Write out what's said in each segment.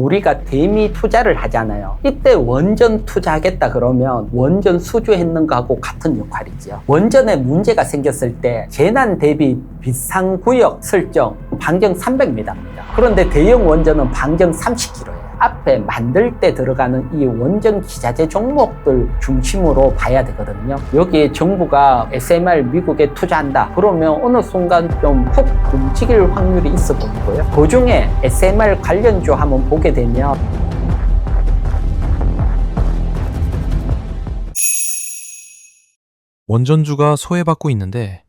우리가 대미 투자를 하잖아요. 이때 원전 투자하겠다 그러면 원전 수주했는 거하고 같은 역할이죠. 원전에 문제가 생겼을 때 재난 대비 비상구역 설정 반경 300m입니다. 그런데 대형 원전은 반경 30km예요. 앞에 만들 때 들어가는 이 원전 기자재 종목들 중심으로 봐야 되거든요. 여기에 정부가 SMR 미국에 투자한다 그러면 어느 순간 좀 훅 움직일 확률이 있어 보이고요. 그중에 SMR 관련주 한번 보게 되면 원전주가 소외받고 있는데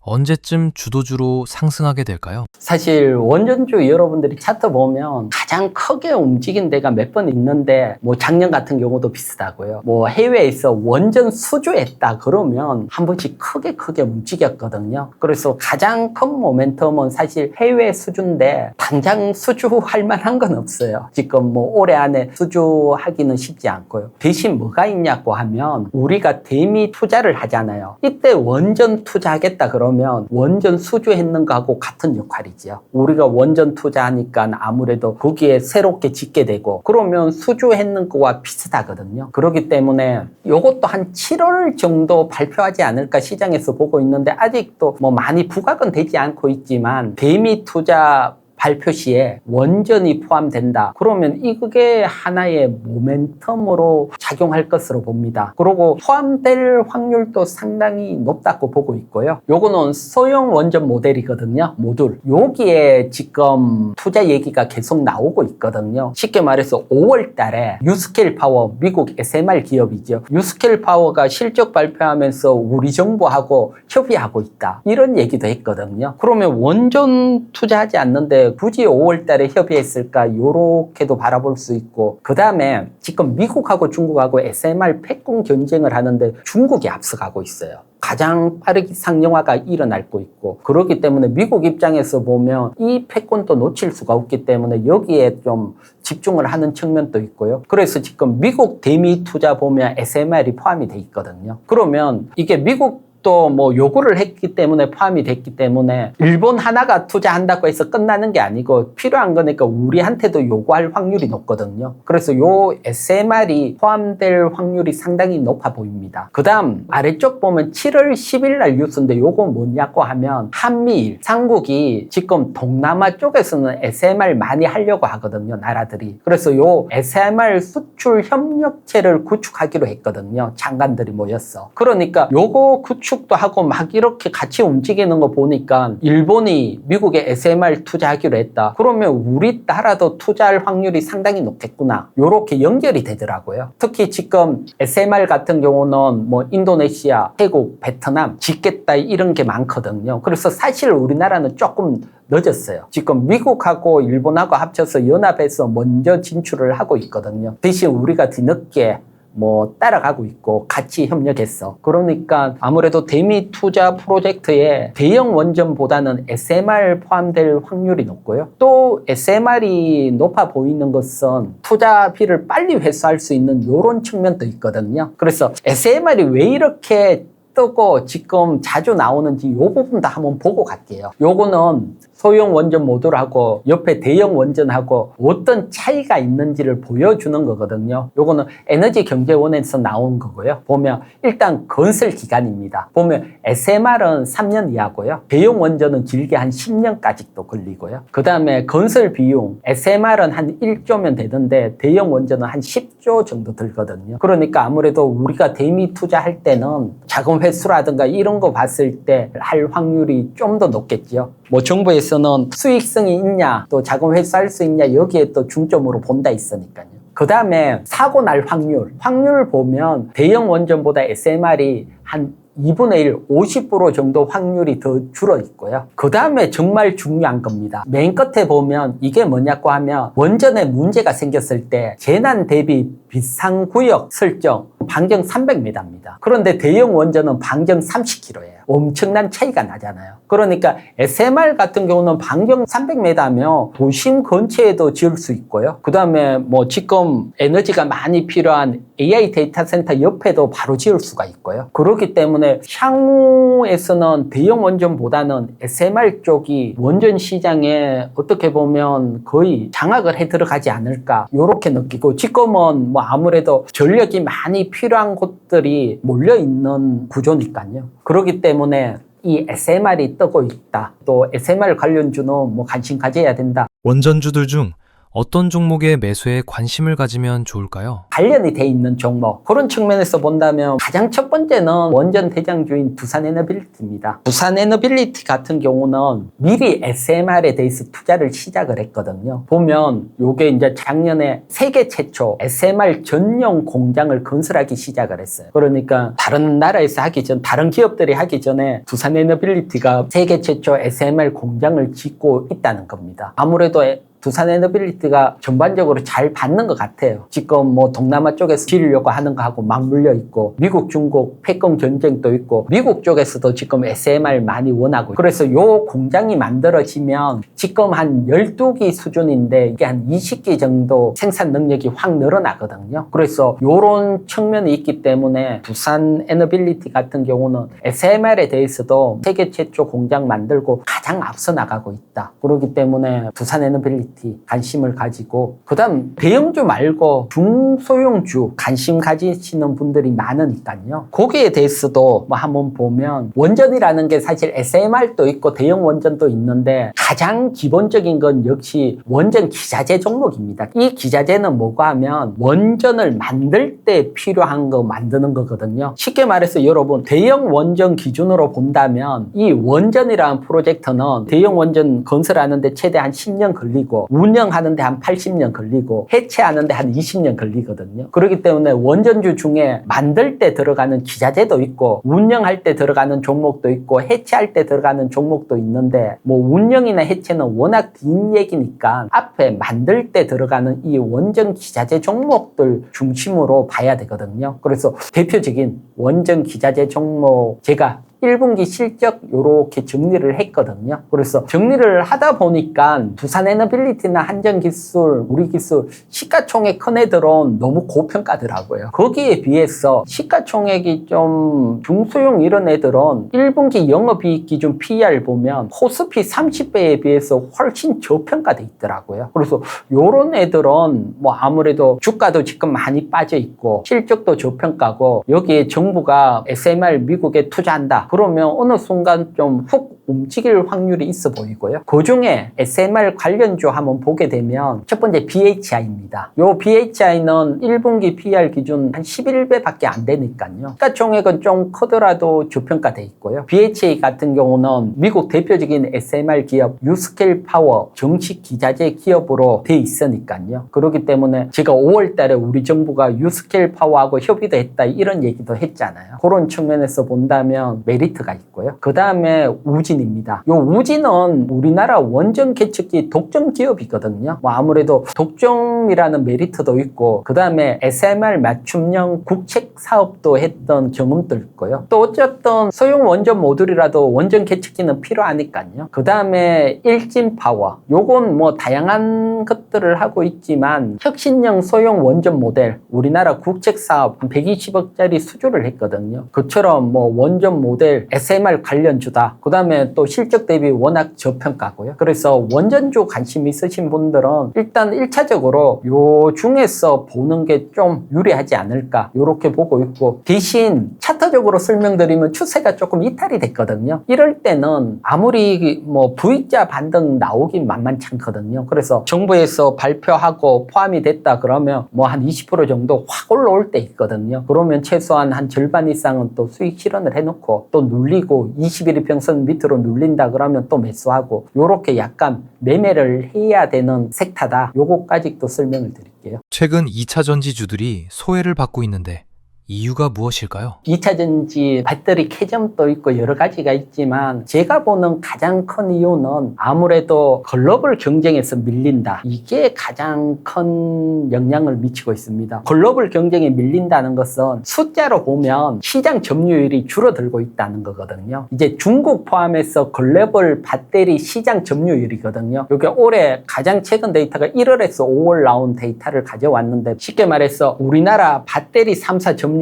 언제쯤 주도주로 상승하게 될까요? 사실 원전주 여러분들이 차트 보면 가장 크게 움직인 데가 몇 번 있는데 뭐 작년 같은 경우도 비슷하고요. 뭐 해외에서 원전 수주했다 그러면 한 번씩 크게 움직였거든요. 그래서 가장 큰 모멘텀은 사실 해외 수주인데 당장 수주할 만한 건 없어요. 지금 뭐 올해 안에 수주하기는 쉽지 않고요. 대신 뭐가 있냐고 하면 우리가 대미 투자를 하잖아요. 이때 원전 투자하겠다 그러면 원전 수주했는 거하고 같은 역할이죠. 우리가 원전 투자하니까 아무래도 거기에 새롭게 짓게 되고 그러면 수주했는 거와 비슷하거든요. 그렇기 때문에 이것도 한 7월 정도 발표하지 않을까 시장에서 보고 있는데 아직도 뭐 많이 부각은 되지 않고 있지만 대미 투자 발표 시에 원전이 포함된다. 그러면 이게 하나의 모멘텀으로 작용할 것으로 봅니다. 그리고 포함될 확률도 상당히 높다고 보고 있고요. 요거는 소형 원전 모델이거든요. 모듈. 여기에 지금 투자 얘기가 계속 나오고 있거든요. 쉽게 말해서 5월 달에 유스케일 파워, 미국 SMR 기업이죠. 유스케일 파워가 실적 발표하면서 우리 정부하고 협의하고 있다. 이런 얘기도 했거든요. 그러면 원전 투자하지 않는데 굳이 5월 달에 협의했을까 요렇게도 바라볼 수 있고 그 다음에 지금 미국하고 중국하고 SMR 패권 경쟁을 하는데 중국이 앞서가고 있어요. 가장 빠르게 상용화가 일어나고 있고 그렇기 때문에 미국 입장에서 보면 이 패권도 놓칠 수가 없기 때문에 여기에 좀 집중을 하는 측면도 있고요. 그래서 지금 미국 대미 투자 보면 SMR이 포함이 돼 있거든요. 그러면 이게 미국 또 뭐 요구를 했기 때문에 포함이 됐기 때문에 일본 하나가 투자한다고 해서 끝나는 게 아니고 필요한 거니까 우리한테도 요구할 확률이 높거든요. 그래서 요 SMR이 포함될 확률이 상당히 높아 보입니다. 그 다음 아래쪽 보면 7월 10일 날 뉴스인데 요거 뭐냐고 하면 한미일 삼국이 지금 동남아 쪽에서는 SMR 많이 하려고 하거든요. 나라들이. 그래서 요 SMR 수출 협력체를 구축하기로 했거든요. 장관들이 모였어. 그러니까 요거 구축도 하고 막 이렇게 같이 움직이는 거 보니까 일본이 미국에 SMR 투자하기로 했다. 그러면 우리나라도 투자할 확률이 상당히 높겠구나. 요렇게 연결이 되더라고요. 특히 지금 SMR 같은 경우는 뭐 인도네시아, 태국, 베트남 짓겠다 이런 게 많거든요. 그래서 사실 우리나라는 조금 늦었어요. 지금 미국하고 일본하고 합쳐서 연합해서 먼저 진출을 하고 있거든요. 대신 우리가 뒤늦게 뭐 따라가고 있고 같이 협력했어. 그러니까 아무래도 대미 투자 프로젝트에 대형 원전보다는 SMR 포함될 확률이 높고요. 또 SMR이 높아 보이는 것은 투자비를 빨리 회수할 수 있는 이런 측면도 있거든요. 그래서 SMR이 왜 이렇게 뜨고 지금 자주 나오는지 이 부분도 한번 보고 갈게요. 요거는 소형 원전 모듈하고 옆에 대형 원전하고 어떤 차이가 있는지를 보여주는 거거든요. 요거는 에너지경제원에서 나온 거고요. 보면 일단 건설 기간입니다. 보면 SMR은 3년 이하고요. 대형 원전은 길게 한 10년까지도 걸리고요. 그 다음에 건설 비용 SMR은 한 1조면 되는데 대형 원전은 한 10조 정도 들거든요. 그러니까 아무래도 우리가 대미 투자할 때는 자금 회수라든가 이런 거 봤을 때 할 확률이 좀 더 높겠죠. 뭐 정부에서는 수익성이 있냐 또 자금 회수할 수 있냐 여기에 또 중점으로 본다 있으니까요. 그 다음에 사고 날 확률 보면 대형 원전보다 SMR이 한 2분의 1, 50% 정도 확률이 더 줄어 있고요. 그 다음에 정말 중요한 겁니다. 맨 끝에 보면 이게 뭐냐고 하면 원전에 문제가 생겼을 때 재난 대비 비상구역 설정 반경 300m입니다. 그런데 대형 원전은 반경 30km예요. 엄청난 차이가 나잖아요. 그러니까 SMR 같은 경우는 반경 300m면 도심 근처에도 지을 수 있고요. 그 다음에 뭐 지금 에너지가 많이 필요한 AI 데이터 센터 옆에도 바로 지을 수가 있고요. 그렇기 때문에 향후에서는 대형 원전보다는 SMR 쪽이 원전 시장에 어떻게 보면 거의 장악을 해 들어가지 않을까 이렇게 느끼고, 지금은 뭐 아무래도 전력이 많이 필요한 곳들이 몰려 있는 구조니까요. 그렇기 때문에 이 SMR이 뜨고 있다. 또 SMR 관련주는 뭐 관심 가져야 된다. 원전주들 중 어떤 종목의 매수에 관심을 가지면 좋을까요? 관련이 돼 있는 종목, 그런 측면에서 본다면 가장 첫 번째는 원전 대장주인 두산에너빌리티입니다. 두산에너빌리티 같은 경우는 미리 SMR에 대해서 투자를 시작을 했거든요. 보면 요게 이제 작년에 세계 최초 SMR 전용 공장을 건설하기 시작을 했어요. 그러니까 다른 나라에서 하기 전, 다른 기업들이 하기 전에 두산에너빌리티가 세계 최초 SMR 공장을 짓고 있다는 겁니다. 아무래도 두산에너빌리티가 전반적으로 잘 받는 것 같아요. 지금 뭐 동남아 쪽에서 지으려고 하는 거 하고 맞물려 있고, 미국, 중국 패권 전쟁도 있고, 미국 쪽에서도 지금 SMR 많이 원하고, 그래서 요 공장이 만들어지면 지금 한 12기 수준인데 이게 한 20기 정도 생산 능력이 확 늘어나거든요. 그래서 요런 측면이 있기 때문에 두산에너빌리티 같은 경우는 SMR에 대해서도 세계 최초 공장 만들고 가장 앞서 나가고 있다. 그렇기 때문에 두산에너빌리티 관심을 가지고, 그 다음 대형주 말고 중소형주 관심 가지시는 분들이 많으니까요. 거기에 대해서도 뭐 한번 보면, 원전이라는 게 사실 SMR도 있고 대형 원전도 있는데 가장 기본적인 건 역시 원전 기자재 종목입니다. 이 기자재는 뭐가 하면 원전을 만들 때 필요한 거 만드는 거거든요. 쉽게 말해서 여러분, 대형 원전 기준으로 본다면 이 원전이라는 프로젝트는 대형 원전 건설하는데 최대 한 10년 걸리고, 운영하는데 한 80년 걸리고, 해체하는데 한 20년 걸리거든요. 그렇기 때문에 원전주 중에 만들 때 들어가는 기자재도 있고, 운영할 때 들어가는 종목도 있고, 해체할 때 들어가는 종목도 있는데, 뭐 운영이나 해체는 워낙 긴 얘기니까 앞에 만들 때 들어가는 이 원전 기자재 종목들 중심으로 봐야 되거든요. 그래서 대표적인 원전 기자재 종목 제가 1분기 실적 요렇게 정리를 했거든요. 그래서 정리를 하다 보니까 두산에너빌리티나 한전기술, 우리기술 시가총액 큰 애들은 너무 고평가더라고요. 거기에 비해서 시가총액이 좀 중소형 이런 애들은 1분기 영업이익 기준 PER 보면 코스피 30배에 비해서 훨씬 저평가돼 있더라고요. 그래서 요런 애들은 뭐 아무래도 주가도 지금 많이 빠져 있고 실적도 저평가고, 여기에 정부가 SMR 미국에 투자한다 그러면 어느 순간 좀 훅 움직일 확률이 있어 보이고요. 그 중에 SMR 관련주 한번 보게 되면 첫 번째 BHI입니다. 요 BHI는 1분기 PER 기준 한 11배밖에 안 되니까요. 시가총액은 좀 크더라도 저평가돼 있고요. BHI 같은 경우는 미국 대표적인 SMR 기업 유스케일 파워 정식 기자재 기업으로 돼 있으니까요. 그렇기 때문에 제가 5월 달에 우리 정부가 유스케일 파워하고 협의도 했다 이런 얘기도 했잖아요. 그런 측면에서 본다면 메리트가 있고요. 그 다음에 우진입니다. 요 우진은 우리나라 원전 개척기 독점 기업이거든요. 뭐 아무래도 독점이라는 메리트도 있고, 그 다음에 SMR 맞춤형 국책 사업도 했던 경험도 있고요. 또 어쨌든 소형 원전 모듈이라도 원전 개척기는 필요하니까요. 그 다음에 일진파워, 요건 뭐 다양한 것들을 하고 있지만 혁신형 소형 원전 모델, 우리나라 국책 사업 한 120억짜리 수주를 했거든요. 그처럼 뭐 원전 모델 SMR 관련주다. 그 다음에 또 실적 대비 워낙 저평가고요. 그래서 원전주 관심 있으신 분들은 일단 1차적으로 요 중에서 보는 게 좀 유리하지 않을까 이렇게 보고 있고, 대신 차트적으로 설명드리면 추세가 조금 이탈이 됐거든요. 이럴 때는 아무리 뭐 V자 반등 나오긴 만만치 않거든요. 그래서 정부에서 발표하고 포함이 됐다 그러면 뭐 한 20% 정도 확 올라올 때 있거든요. 그러면 최소한 한 절반 이상은 또 수익 실현을 해놓고 또 눌리고 21일 평선 밑으로 눌린다 그러면 또 매수하고, 요렇게 약간 매매를 해야 되는 섹터다. 요거까지 또 설명을 드릴게요. 최근 2차 전지주들이 소외를 받고 있는데 이유가 무엇일까요? 2차전지 배터리 캐점도 있고 여러 가지가 있지만 제가 보는 가장 큰 이유는 아무래도 글로벌 경쟁에서 밀린다. 이게 가장 큰 영향을 미치고 있습니다. 글로벌 경쟁에 밀린다는 것은 숫자로 보면 시장 점유율이 줄어들고 있다는 거거든요. 이제 중국 포함해서 글로벌 배터리 시장 점유율이거든요. 이게 올해 가장 최근 데이터가 1월에서 5월 나온 데이터를 가져왔는데 쉽게 말해서 우리나라 배터리 3사 점유율이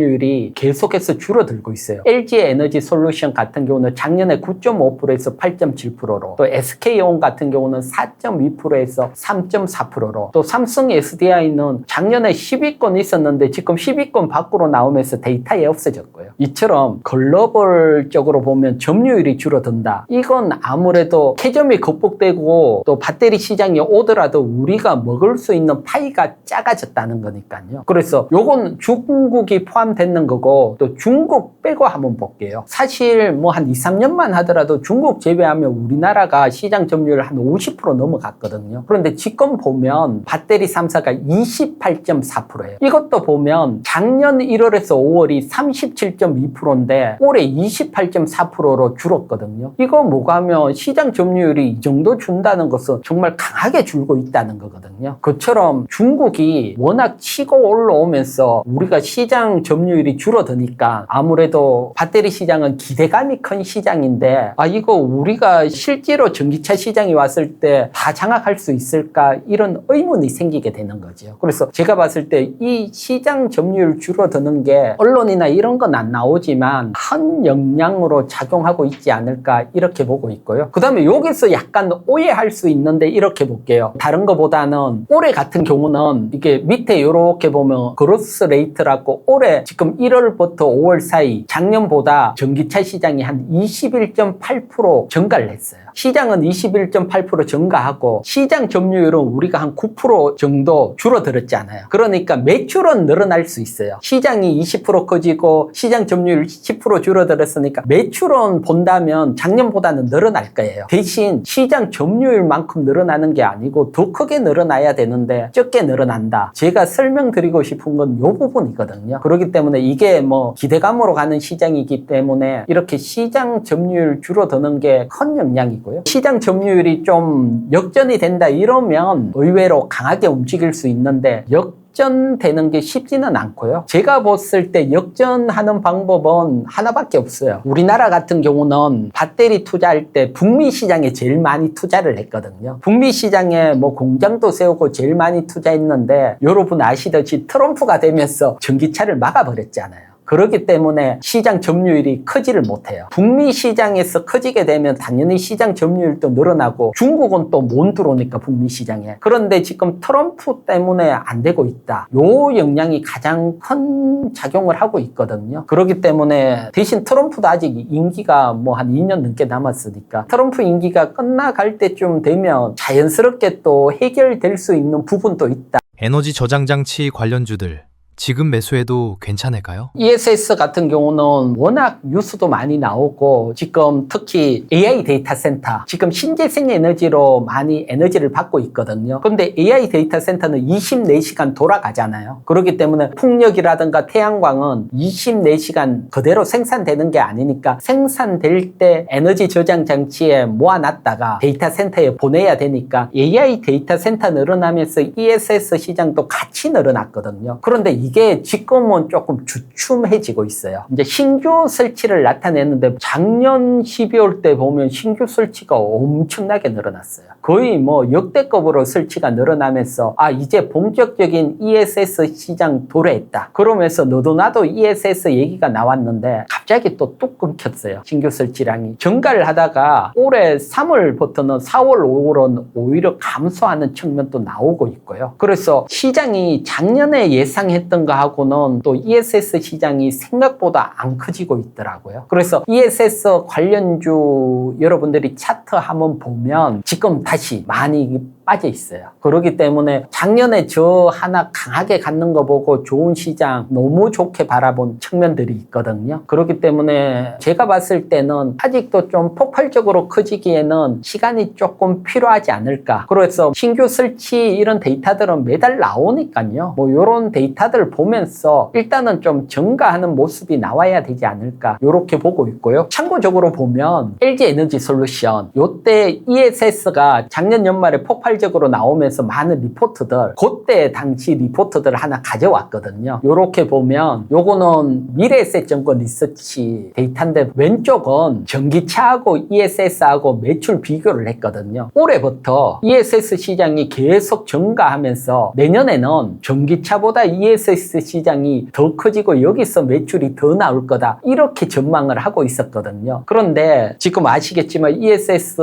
계속해서 줄어들고 있어요. LG 에너지 솔루션 같은 경우는 작년에 9.5%에서 8.7%로, 또 SK온 같은 경우는 4.2%에서 3.4%로, 또 삼성 SDI는 작년에 10위권 있었는데 지금 10위권 밖으로 나오면서 데이터에 없어졌고요. 이처럼 글로벌적으로 보면 점유율이 줄어든다. 이건 아무래도 캐점이 극복되고 또 배터리 시장이 오더라도 우리가 먹을 수 있는 파이가 작아졌다는 거니까요. 그래서 요건 중국이 포함되는 거고, 또 중국 빼고 한번 볼게요. 사실 뭐 한 2, 3년만 하더라도 중국 제외하면 우리나라가 시장 점유율 한 50% 넘어갔거든요. 그런데 지금 보면 배터리 3사가 28.4%예요. 이것도 보면 작년 1월에서 5월이 37.2%인데 올해 28.4%로 줄었거든요. 이거 뭐가 하면 시장 점유율이 이 정도 준다는 것은 정말 강하게 줄고 있다는 거거든요. 그처럼 중국이 워낙 치고 올라오면서 우리가 시장 점유율이 줄어드니까 아무래도 배터리 시장은 기대감이 큰 시장인데, 이거 우리가 실제로 전기차 시장이 왔을 때 다 장악할 수 있을까, 이런 의문이 생기게 되는 거죠. 그래서 제가 봤을 때 이 시장 점유율 줄어드는 게 언론이나 이런 건 안 나오지만 큰 영향으로 작용하고 있지 않을까, 이렇게 보고 있고요. 그 다음에 여기서 약간 오해할 수 있는데 이렇게 볼게요. 다른 거보다는 올해 같은 경우는 이게 밑에 이렇게 보면 그로스 레이트라고 올해 지금 1월부터 5월 사이 작년보다 전기차 시장이 한 21.8% 증가를 했어요. 시장은 21.8% 증가하고 시장 점유율은 우리가 한 9% 정도 줄어들었잖아요. 그러니까 매출은 늘어날 수 있어요. 시장이 20% 커지고 시장 점유율 10% 줄어들었으니까 매출은 본다면 작년보다는 늘어날 거예요. 대신 시장 점유율만큼 늘어나는 게 아니고 더 크게 늘어나야 되는데 적게 늘어난다. 제가 설명드리고 싶은 건 이 부분이거든요. 그렇기 때문에 이게 뭐 기대감으로 가는 시장이기 때문에 이렇게 시장 점유율 줄어드는 게 큰 영향이고요. 시장 점유율이 좀 역전이 된다 이러면 의외로 강하게 움직일 수 있는데 역전되는 게 쉽지는 않고요. 제가 봤을 때 역전하는 방법은 하나밖에 없어요. 우리나라 같은 경우는 배터리 투자할 때 북미 시장에 제일 많이 투자를 했거든요. 북미 시장에 뭐 공장도 세우고 제일 많이 투자했는데 여러분 아시듯이 트럼프가 되면서 전기차를 막아버렸잖아요. 그렇기 때문에 시장 점유율이 크지를 못해요. 북미 시장에서 커지게 되면 당연히 시장 점유율도 늘어나고 중국은 또 못 들어오니까 북미 시장에. 그런데 지금 트럼프 때문에 안 되고 있다. 요 영향이 가장 큰 작용을 하고 있거든요. 그렇기 때문에 대신 트럼프도 아직 임기가 뭐 한 2년 넘게 남았으니까 트럼프 임기가 끝나갈 때쯤 되면 자연스럽게 또 해결될 수 있는 부분도 있다. 에너지 저장 장치 관련주들 지금 매수해도 괜찮을까요? ESS 같은 경우는 워낙 뉴스도 많이 나오고 지금 특히 AI 데이터 센터, 지금 신재생 에너지로 많이 에너지를 받고 있거든요. 그런데 AI 데이터 센터는 24시간 돌아가잖아요. 그렇기 때문에 풍력이라든가 태양광은 24시간 그대로 생산되는 게 아니니까 생산될 때 에너지 저장 장치에 모아놨다가 데이터 센터에 보내야 되니까 AI 데이터 센터 늘어나면서 ESS 시장도 같이 늘어났거든요. 그런데 이게 지금은 조금 주춤해지고 있어요. 이제 신규 설치를 나타냈는데 작년 12월 때 보면 신규 설치가 엄청나게 늘어났어요. 거의 뭐 역대급으로 설치가 늘어나면서 이제 본격적인 ESS 시장 도래했다. 그러면서 너도 나도 ESS 얘기가 나왔는데 갑자기 또 뚝 끊겼어요. 신규 설치량이. 증가를 하다가 올해 3월부터는 4월, 5월은 오히려 감소하는 측면도 나오고 있고요. 그래서 시장이 작년에 예상했던 거하고는 또 ESS 시장이 생각보다 안 커지고 있더라고요. 그래서 ESS 관련주 여러분들이 차트 한번 보면 지금 다시 많이 빠져 있어요. 그렇기 때문에 작년에 저 하나 강하게 갖는 거 보고 좋은 시장 너무 좋게 바라본 측면들이 있거든요. 그렇기 때문에 제가 봤을 때는 아직도 좀 폭발적으로 커지기에는 시간이 조금 필요하지 않을까. 그래서 신규 설치 이런 데이터들은 매달 나오니까요. 뭐 이런 데이터들 보면서 일단은 좀 증가하는 모습이 나와야 되지 않을까. 이렇게 보고 있고요. 참고적으로 보면 LG 에너지 솔루션 요때 ESS가 작년 연말에 폭발적으로 나오면서 많은 리포트들 그때 당시 리포트들을 하나 가져왔거든요. 요렇게 보면 요거는 미래에셋증권 리서치 데이터인데 왼쪽은 전기차하고 ESS하고 매출 비교를 했거든요. 올해부터 ESS 시장이 계속 증가하면서 내년에는 전기차보다 ESS 시장이 더 커지고 여기서 매출이 더 나올 거다. 이렇게 전망을 하고 있었거든요. 그런데 지금 아시겠지만 ESS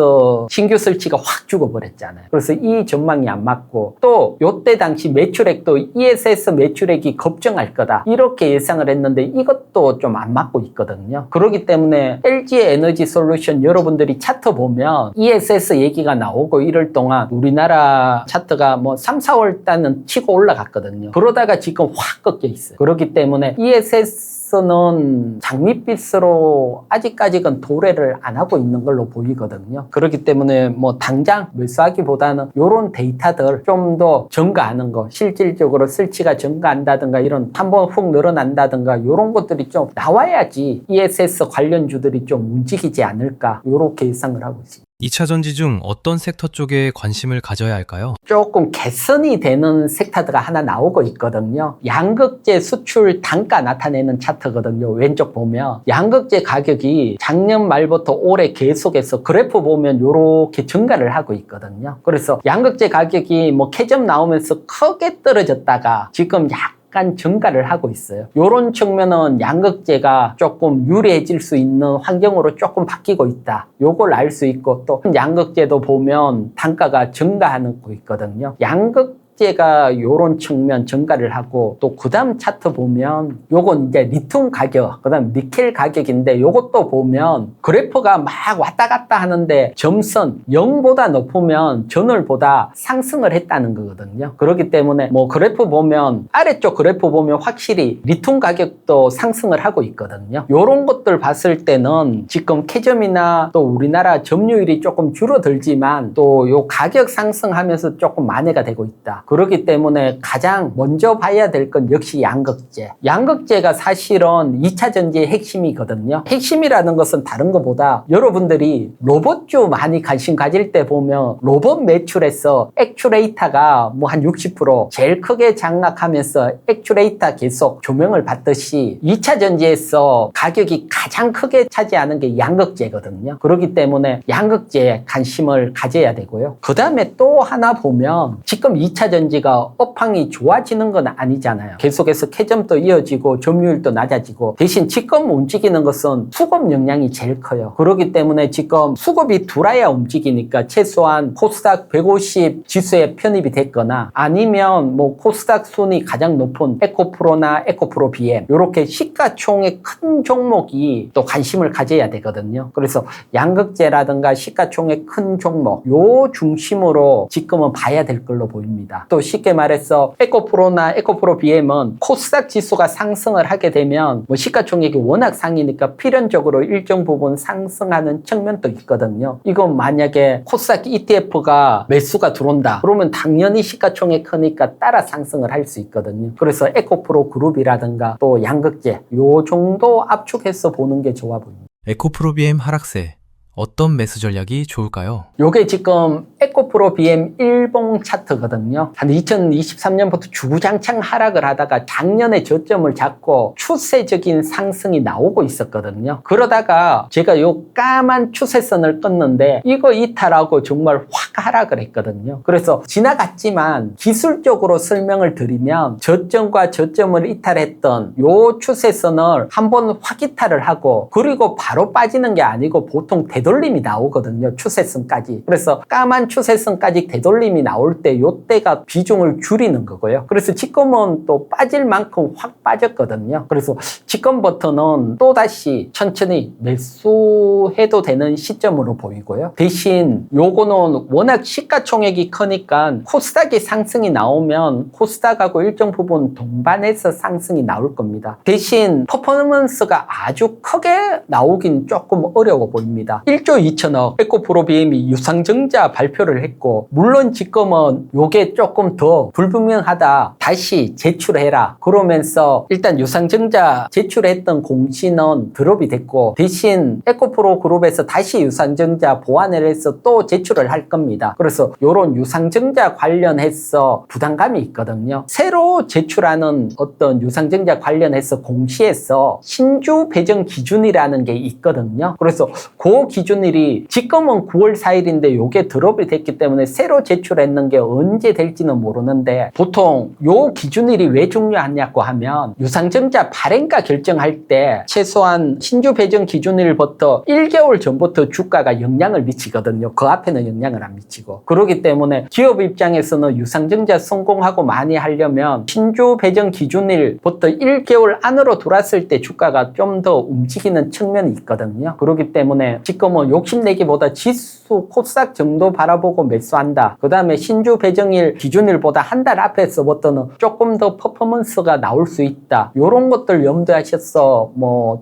신규 설치가 확 죽어버렸잖아요. 그래서 이 전망이 안 맞고 또 요때 당시 매출액도 ESS 매출액이 급증할 거다. 이렇게 예상을 했는데 이것도 좀 안 맞고 있거든요. 그렇기 때문에 LG 에너지 솔루션 여러분들이 차트 보면 ESS 얘기가 나오고 이럴 동안 우리나라 차트가 뭐 3, 4월 달은 치고 올라갔거든요. 그러다가 지금 확 꺾여 있어요. 그렇기 때문에 ESS는 장밋빛으로 아직까지는 도래를 안 하고 있는 걸로 보이거든요. 그렇기 때문에 뭐 당장 매수하기보다는 이런 데이터들 좀 더 증가하는 거, 실질적으로 설치가 증가한다든가 이런 한번 훅 늘어난다든가 이런 것들이 좀 나와야지 ESS 관련주들이 좀 움직이지 않을까 이렇게 예상을 하고 있습니다. 2차 전지 중 어떤 섹터 쪽에 관심을 가져야 할까요? 조금 개선이 되는 섹터가 하나 나오고 있거든요. 양극재 수출 단가 나타내는 차트거든요. 왼쪽 보면 양극재 가격이 작년 말부터 올해 계속해서 그래프 보면 이렇게 증가를 하고 있거든요. 그래서 양극재 가격이 뭐 캐점 나오면서 크게 떨어졌다가 지금 약간 증가를 하고 있어요. 이런 측면은 양극재가 조금 유리해질 수 있는 환경으로 조금 바뀌고 있다. 요걸 알 수 있고 또 양극재도 보면 단가가 증가하는 거 있거든요. 양극재가 요런 측면 증가를 하고 또 그 다음 차트 보면 요건 이제 리튬 가격 그 다음 니켈 가격인데 요것도 보면 그래프가 막 왔다 갔다 하는데 점선 0보다 높으면 전월보다 상승을 했다는 거거든요. 그렇기 때문에 뭐 그래프 보면 아래쪽 그래프 보면 확실히 리튬 가격도 상승을 하고 있거든요. 요런 것들 봤을 때는 지금 캐점이나 또 우리나라 점유율이 조금 줄어들지만 또 요 가격 상승하면서 조금 만회가 되고 있다. 그렇기 때문에 가장 먼저 봐야 될 건 역시 양극재. 양극재가 사실은 2차 전지의 핵심이거든요. 핵심이라는 것은 다른 것보다 여러분들이 로봇주 많이 관심 가질 때 보면 로봇 매출에서 액추레이터가 뭐 한 60% 제일 크게 장악하면서 액추레이터 계속 조명을 받듯이 2차 전지에서 가격이 가장 크게 차지하는 게 양극재거든요. 그렇기 때문에 양극재에 관심을 가져야 되고요. 그 다음에 또 하나 보면 지금 2차 전지가 업황이 좋아지는 건 아니잖아요. 계속해서 캐점도 이어지고 점유율도 낮아지고 대신 지금 움직이는 것은 수급 영향이 제일 커요. 그렇기 때문에 지금 수급이 들어야 움직이니까 최소한 코스닥 150 지수에 편입이 됐거나 아니면 뭐 코스닥 순위 가장 높은 에코프로나 에코프로 BM 이렇게 시가총액 큰 종목이 또 관심을 가져야 되거든요. 그래서 양극재라든가 시가총액 큰 종목 요 중심으로 지금은 봐야 될 걸로 보입니다. 또 쉽게 말해서 에코프로나 에코프로 BM은 코스닥 지수가 상승을 하게 되면 뭐 시가총액이 워낙 상이니까 필연적으로 일정 부분 상승하는 측면도 있거든요. 이건 만약에 코스닥 ETF가 매수가 들어온다 그러면 당연히 시가총액 크니까 따라 상승을 할 수 있거든요. 그래서 에코프로 그룹이라든가 또 양극재 요 정도 압축해서 보는 게 좋아 보입니다. 에코프로 BM 하락세, 어떤 매수 전략이 좋을까요? 요게 지금 에코프로 BM 일봉 차트거든요. 한 2023년부터 주구장창 하락을 하다가 작년에 저점을 잡고 추세적인 상승이 나오고 있었거든요. 그러다가 제가 요 까만 추세선을 껐는데 이거 이탈하고 정말 확 하락을 했거든요. 그래서 지나갔지만 기술적으로 설명을 드리면 저점과 저점을 이탈했던 요 추세선을 한번 확 이탈을 하고 그리고 바로 빠지는 게 아니고 보통 되돌림이 나오거든요. 추세선까지. 그래서 까만 추세선까지 되돌림이 나올 때 요때가 비중을 줄이는 거고요. 그래서 지금은 또 빠질 만큼 확 빠졌거든요. 그래서 지금부터는 또다시 천천히 매수해도 되는 시점으로 보이고요. 대신 요거는 워낙 시가총액이 크니까 코스닥이 상승이 나오면 코스닥하고 일정 부분 동반해서 상승이 나올 겁니다. 대신 퍼포먼스가 아주 크게 나오긴 조금 어려워 보입니다. 1조 2천억 에코프로비엠이 유상증자 발표를 했고, 물론 지금은 요게 조금 더 불분명하다, 다시 제출해라 그러면서 일단 유상증자 제출했던 공시는 드롭이 됐고, 대신 에코프로 그룹에서 다시 유상증자 보완을 해서 또 제출을 할 겁니다. 그래서 요런 유상증자 관련해서 부담감이 있거든요. 새로 제출하는 어떤 유상증자 관련해서 공시에서 신주 배정 기준이라는 게 있거든요. 그래서 그 기준일이 지금은 9월 4일인데 요게 드롭이 됐기 때문에 새로 제출했는 게 언제 될지는 모르는데, 보통 요 기준일이 왜 중요하냐고 하면 유상증자 발행가 결정할 때 최소한 신주 배정 기준일부터 1개월 전부터 주가가 영향을 미치거든요. 그 앞에는 영향을 안 미치고. 그렇기 때문에 기업 입장에서는 유상증자 성공하고 많이 하려면 신주 배정 기준일부터 1개월 안으로 들어왔을 때 주가가 좀 더 움직이는 측면이 있거든요. 그렇기 때문에 지금은 욕심내기보다 지수 코스닥 정도 바라보고 매수한다. 그 다음에 신주 배정일 기준일보다 한 달 앞에서부터는 조금 더 퍼포먼스가 나올 수 있다. 이런 것들 염두하셔서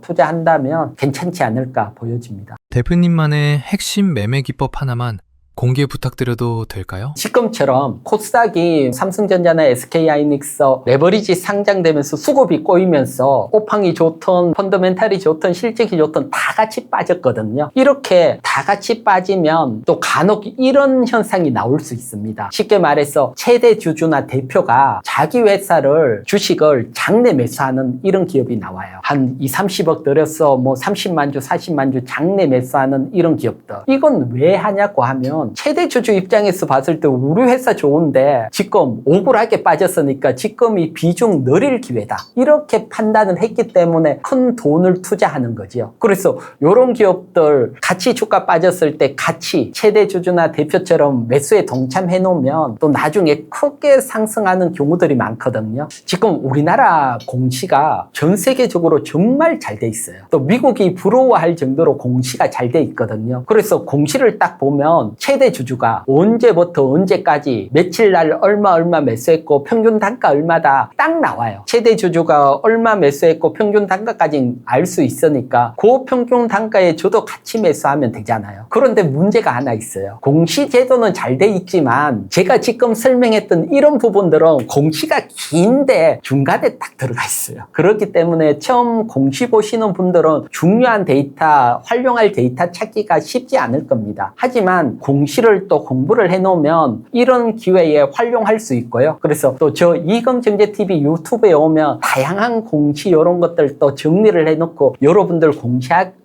투자한다면 괜찮지 않을까 보여집니다. 대표님만의 핵심 매매 기법 하나만 공개 부탁드려도 될까요? 지금처럼 코스닥이 삼성전자나 SK하이닉스 레버리지 상장되면서 수급이 꼬이면서 오팡이 좋든 펀더멘탈이 좋든 실적이 좋든 다 같이 빠졌거든요. 이렇게 다 같이 빠지면 또 간혹 이런 현상이 나올 수 있습니다. 쉽게 말해서 최대 주주나 대표가 자기 회사를 주식을 장내 매수하는 이런 기업이 나와요. 한 2~30억 들여서 30만 주, 40만 주 장내 매수하는 이런 기업들. 이건 왜 하냐고 하면 최대 주주 입장에서 봤을 때 우리 회사 좋은데 지금 억울하게 빠졌으니까 지금 이 비중 늘릴 기회다, 이렇게 판단을 했기 때문에 큰 돈을 투자하는 거죠. 그래서 이런 기업들 같이 주가 빠졌을 때 같이 최대 주주나 대표처럼 매수에 동참해 놓으면 또 나중에 크게 상승하는 경우들이 많거든요. 지금 우리나라 공시가 전 세계적으로 정말 잘 돼 있어요. 또 미국이 부러워할 정도로 공시가 잘 돼 있거든요. 그래서 공시를 딱 보면 최대 주주가 언제부터 언제까지 며칠 날 얼마 매수했고 평균 단가 얼마다 딱 나와요. 최대 주주가 얼마 매수했고 평균 단가까지 알 수 있으니까 그 평균 단가에 저도 같이 매수하면 되잖아요. 그런데 문제가 하나 있어요. 공시 제도는 잘 돼 있지만 제가 지금 설명했던 이런 부분들은 공시가 긴데 중간에 딱 들어가 있어요. 그렇기 때문에 처음 공시 보시는 분들은 중요한 데이터, 활용할 데이터 찾기가 쉽지 않을 겁니다. 하지만 공시를 또 공부를 해놓으면 이런 기회에 활용할 수 있고요. 그래서 또 저 이금정제TV 유튜브에 오면 다양한 공시 이런 것들 또 정리를 해놓고 여러분들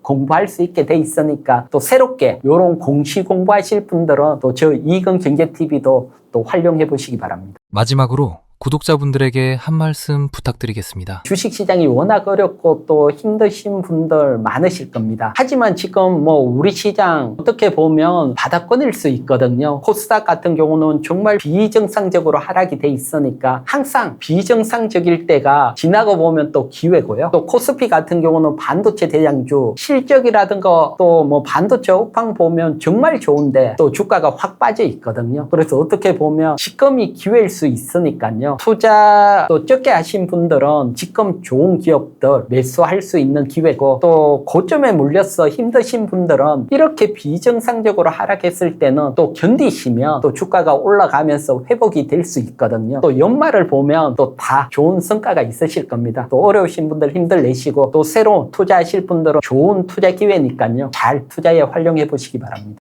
공부할 수 있게 돼 있으니까, 또 새롭게 이런 공시 공부하실 분들은 또 저 이금정제TV도 또 활용해 보시기 바랍니다. 마지막으로 구독자분들에게 한 말씀 부탁드리겠습니다. 주식시장이 워낙 어렵고 또 힘드신 분들 많으실 겁니다. 하지만 지금 우리 시장 어떻게 보면 바닥권일 수 있거든요. 코스닥 같은 경우는 정말 비정상적으로 하락이 돼 있으니까 항상 비정상적일 때가 지나고 보면 또 기회고요. 또 코스피 같은 경우는 반도체 대장주 실적이라든가 또 반도체 업황 보면 정말 좋은데 또 주가가 확 빠져 있거든요. 그래서 어떻게 보면 지금이 기회일 수 있으니까요. 투자 또 적게 하신 분들은 지금 좋은 기업들 매수할 수 있는 기회고, 또 고점에 물려서 힘드신 분들은 이렇게 비정상적으로 하락했을 때는 또 견디시면 또 주가가 올라가면서 회복이 될 수 있거든요. 또 연말을 보면 또 다 좋은 성과가 있으실 겁니다. 또 어려우신 분들 힘들 내시고, 또 새로 투자하실 분들은 좋은 투자 기회니까요. 잘 투자에 활용해 보시기 바랍니다.